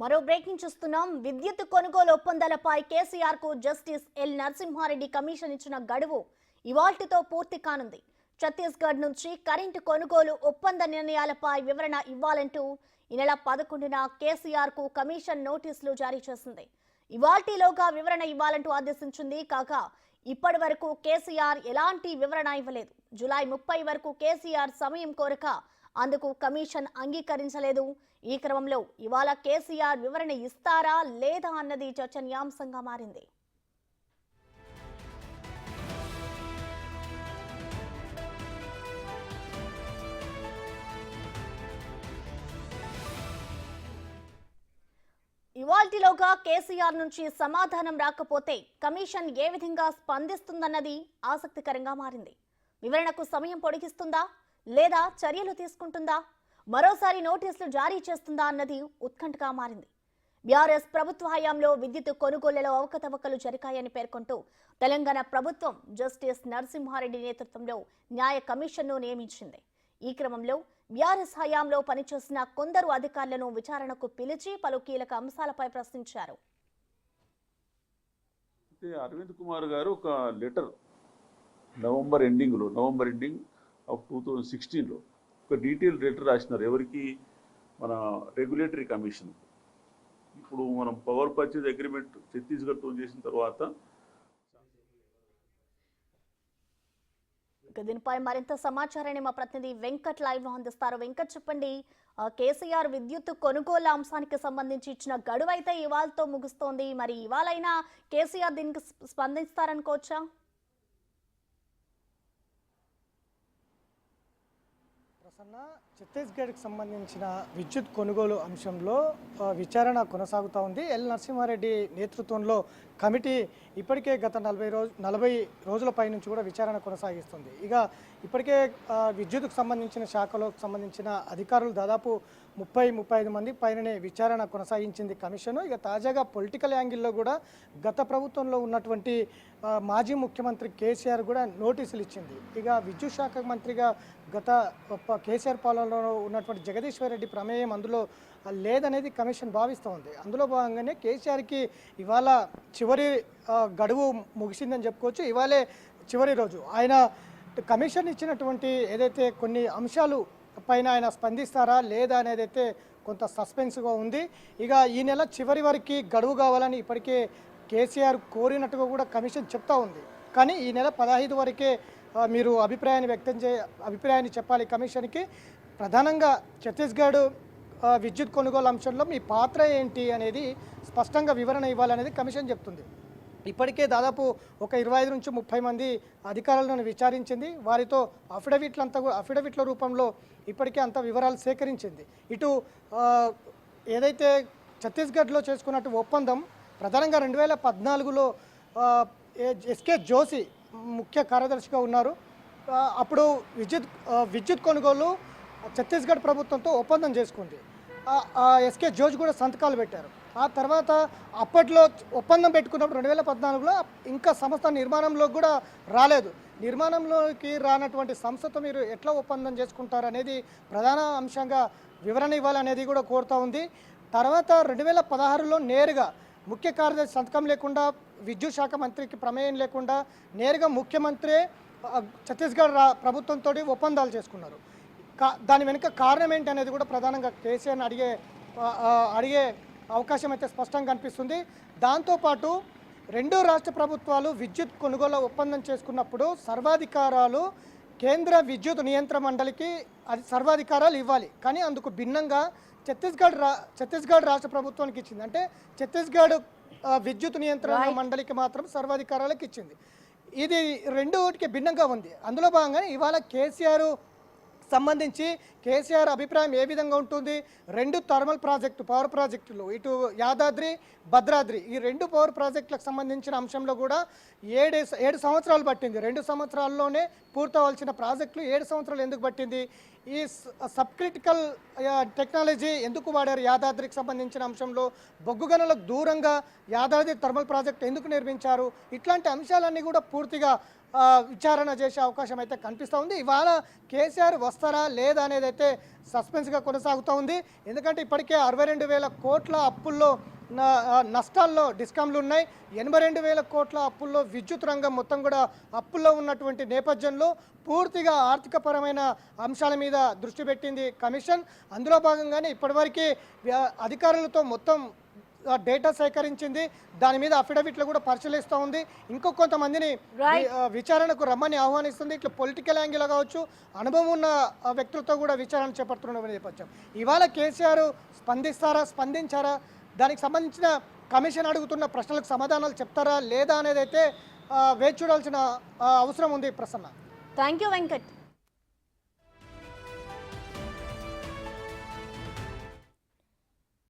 మరో బ్రేకింగ్ చూస్తున్నాం. విద్యుత్ కొనుగోలు ఒప్పందాలపై కేసీఆర్ కు జస్టిస్ ఎల్ నరసింహారెడ్డి కమిషన్ ఇచ్చిన గడువు ఇవాల్టితో పూర్తి కానుంది. ఛత్తీస్గఢ్ నుంచి కరెంటు కొనుగోలు ఒప్పంద నిర్ణయాలపై వివరణ ఇవ్వాలంటూ ఈ నెల 11న కేసీఆర్ కు కమిషన్ నోటీసులు జారీ చేసింది. ఇవాల్టిలోగా వివరణ ఇవ్వాలంటూ ఆదేశించింది. కాగా ఇప్పటి వరకు కేసీఆర్ ఎలాంటి వివరణ ఇవ్వలేదు. జూలై 30 వరకు కేసీఆర్ సమయం కోరక అందుకు కమిషన్ అంగీకరించలేదు. ఈ క్రమంలో ఇవాళ కేసీఆర్ వివరణ ఇస్తారా లేదా అన్నది చర్చనీయాంశంగా మారింది. ఇవాల్టిలోగా కేసీఆర్ నుంచి సమాధానం రాకపోతే కమిషన్ ఏ విధంగా స్పందిస్తుందన్నది ఆసక్తికరంగా మారింది. వివరణకు సమయం పొడిగిస్తుందా లేదా చర్యలు తీసుకుంటుందా, మరోసారి నోటీసులు జారీ చేస్తుందా అన్నది ఉత్కంఠగా మారింది. బీఆర్ఎస్ ప్రభుత్వ హయాంలో విద్యుత్ కొనుగోళ్లలో అవకతవకలు జరిగాయని పేర్కొంటూ తెలంగాణ ప్రభుత్వం జస్టిస్ నరసింహారెడ్డి నేతృత్వంలో న్యాయ కమిషన్ను నియమించింది. ఈ క్రమంలో బీఆర్ఎస్ హయాంలో పనిచేసిన కొందరు అధికారులను విచారణకు పిలిచి పలు కీలక అంశాలపై ప్రశ్నించారు. అరవింద్ కుమార్ గారు ఒక లెటర్ నవంబర్ ఎండింగ్ ఆఫ్ 2016లో ఒక డీటెయిల్ లెటర్ రాసినారు. ఎవరికి? మన రెగ్యులేటరీ కమిషన్. ఇప్పుడు మనం పవర్ పర్చేజ్ అగ్రిమెంట్ ఛత్తీస్గఢ్తో చేసిన తర్వాత దీనిపై మరింత సమాచారాన్ని మా ప్రతినిధి వెంకట్ లైవ్ లో అందిస్తారు. వెంకట్, చెప్పండి. కేసీఆర్ విద్యుత్ కొనుగోలు అంశానికి సంబంధించి ఇచ్చిన గడువు అయితే ఇవాళతో ముగుస్తోంది. మరి ఇవాళైనా కేసీఆర్ దీనికి స్పందిస్తారనుకోవచ్చా? ఛత్తీస్గఢ్కి సంబంధించిన విద్యుత్ కొనుగోలు అంశంలో విచారణ కొనసాగుతూ ఉంది. ఎల్ నరసింహారెడ్డి నేతృత్వంలో కమిటీ ఇప్పటికే గత 40 రోజుల పై నుంచి కూడా విచారణ కొనసాగిస్తుంది. ఇక ఇప్పటికే విద్యుత్కు సంబంధించిన శాఖలకు సంబంధించిన అధికారులు దాదాపు 30-35 మంది పైననే విచారణ కొనసాగించింది కమిషను. ఇక తాజాగా పొలిటికల్ యాంగిల్లో కూడా గత ప్రభుత్వంలో ఉన్నటువంటి మాజీ ముఖ్యమంత్రి కేసీఆర్ కూడా నోటీసులు ఇచ్చింది. ఇక విద్యుత్ శాఖ మంత్రిగా గత కేసీఆర్ పాలనలో ఉన్నటువంటి జగదీశ్వర్ రెడ్డి ప్రమేయం అందులో లేదనేది కమిషన్ భావిస్తూ ఉంది. అందులో భాగంగానే కేసీఆర్కి ఇవాళ చివరి గడువు ముగిసిందని చెప్పుకోవచ్చు. ఇవాళే చివరి రోజు. ఆయన కమిషన్ ఇచ్చినటువంటి ఏదైతే కొన్ని అంశాలు పైన ఆయన స్పందిస్తారా లేదా అనేదైతే కొంత సస్పెన్స్గా ఉంది. ఇక ఈ నెల చివరి వరకు గడువు కావాలని ఇప్పటికే కేసీఆర్ కోరినట్టుగా కూడా కమిషన్ చెప్తా ఉంది. కానీ ఈ నెల 15 వరకే మీరు అభిప్రాయాన్ని చెప్పాలి కమిషన్కి. ప్రధానంగా ఛత్తీస్గఢ్ విద్యుత్ కొనుగోలు అంశంలో మీ పాత్ర ఏంటి అనేది స్పష్టంగా వివరణ ఇవ్వాలనేది కమిషన్ చెప్తుంది. ఇప్పటికే దాదాపు ఒక 25 నుంచి 30 మంది అధికారులను విచారించింది. వారితో అఫిడవిట్ల రూపంలో ఇప్పటికే అంత వివరాలు సేకరించింది. ఇటు ఏదైతే ఛత్తీస్గఢ్లో చేసుకున్నట్టు ఒప్పందం ప్రధానంగా 2014లో ఎస్కే జోషి ముఖ్య కార్యదర్శిగా ఉన్నారు. అప్పుడు విద్యుత్ కొనుగోలు ఛత్తీస్గఢ్ ప్రభుత్వంతో ఒప్పందం చేసుకుంది. ఎస్కే జోషి కూడా సంతకాలు పెట్టారు. ఆ తర్వాత అప్పట్లో ఒప్పందం పెట్టుకున్నప్పుడు 2014లో ఇంకా సంస్థ నిర్మాణంలో కూడా రాలేదు. నిర్మాణంలోకి రానటువంటి సంస్థతో మీరు ఎట్లా ఒప్పందం చేసుకుంటారు అనేది ప్రధాన అంశంగా వివరణ ఇవ్వాలనేది కూడా కోరుతూ ఉంది. తర్వాత 2016లో నేరుగా ముఖ్య కార్యదర్శి సంతకం లేకుండా విద్యుత్ శాఖ మంత్రికి ప్రమేయం లేకుండా నేరుగా ముఖ్యమంత్రి ఛత్తీస్గఢ్ ప్రభుత్వంతో ఒప్పందాలు చేసుకున్నారు. దాని వెనుక కారణం ఏంటి అనేది కూడా ప్రధానంగా కేసీఆర్ని అడిగే అవకాశం అయితే స్పష్టంగా కనిపిస్తుంది. దాంతోపాటు 2 రాష్ట్ర ప్రభుత్వాలు విద్యుత్ కొనుగోలు ఒప్పందం చేసుకున్నప్పుడు సర్వాధికారాలు కేంద్ర విద్యుత్ నియంత్రణ మండలికి సర్వాధికారాలు ఇవ్వాలి. కానీ అందుకు భిన్నంగా ఛత్తీస్గఢ్ రాష్ట్ర ప్రభుత్వానికి ఇచ్చింది. అంటే ఛత్తీస్గఢ్ విద్యుత్ నియంత్రణ మండలికి మాత్రం సర్వాధికారాలకు ఇచ్చింది. ఇది రెండుకి భిన్నంగా ఉంది. అందులో భాగంగానే ఇవాళ కేసీఆర్ అభిప్రాయం ఏ విధంగా ఉంటుంది? 2 థర్మల్ పవర్ ప్రాజెక్టులు, ఇటు యాదాద్రి, భద్రాద్రి, ఈ 2 పవర్ ప్రాజెక్టులకు సంబంధించిన అంశంలో కూడా 7 సంవత్సరాలు పట్టింది. 2 సంవత్సరాల్లోనే పూర్తవలసిన ప్రాజెక్టులు 7 సంవత్సరాలు ఎందుకు పట్టింది? ఈ సబ్ క్రిటికల్ టెక్నాలజీ ఎందుకు వాడారు? యాదాద్రికి సంబంధించిన అంశంలో బొగ్గు గనులకు దూరంగా యాదాద్రి థర్మల్ ప్రాజెక్ట్ ఎందుకు నిర్మించారు? ఇట్లాంటి అంశాలన్నీ కూడా పూర్తిగా విచారణ చేసే అవకాశం అయితే కనిపిస్తూ ఉంది. ఇవాళ కేసీఆర్ వస్తారా లేదా అనేది అయితే సస్పెన్స్గా కొనసాగుతూ ఉంది. ఎందుకంటే ఇప్పటికే 62,000 కోట్ల అప్పుల్లో నష్టాల్లో డిస్కామ్లు ఉన్నాయి. 82,000 కోట్ల అప్పుల్లో విద్యుత్ రంగం మొత్తం కూడా అప్పుల్లో ఉన్నటువంటి నేపథ్యంలో పూర్తిగా ఆర్థికపరమైన అంశాల మీద దృష్టి పెట్టింది కమిషన్. అందులో భాగంగానే ఇప్పటివరకు అధికారులతో మొత్తం డేటా సేకరించింది. దాని మీద అఫిడవిట్లు కూడా పరిశీలిస్తూ ఉంది. ఇంకో కొంతమందిని విచారణకు రమ్మని ఆహ్వానిస్తుంది. ఇట్లా పొలిటికల్ యాంగిల్ కావచ్చు, అనుభవం ఉన్న వ్యక్తులతో కూడా విచారణ చేపడుతున్న నేపథ్యం. ఇవాళ కేసీఆర్ స్పందించారా, దానికి సంబంధించిన కమిషన్ అడుగుతున్న ప్రశ్నలకు సమాధానాలు చెప్తారా లేదా అనేది అయితే వేచి చూడాల్సిన అవసరం ఉంది. Prasanna, thank you Venkat.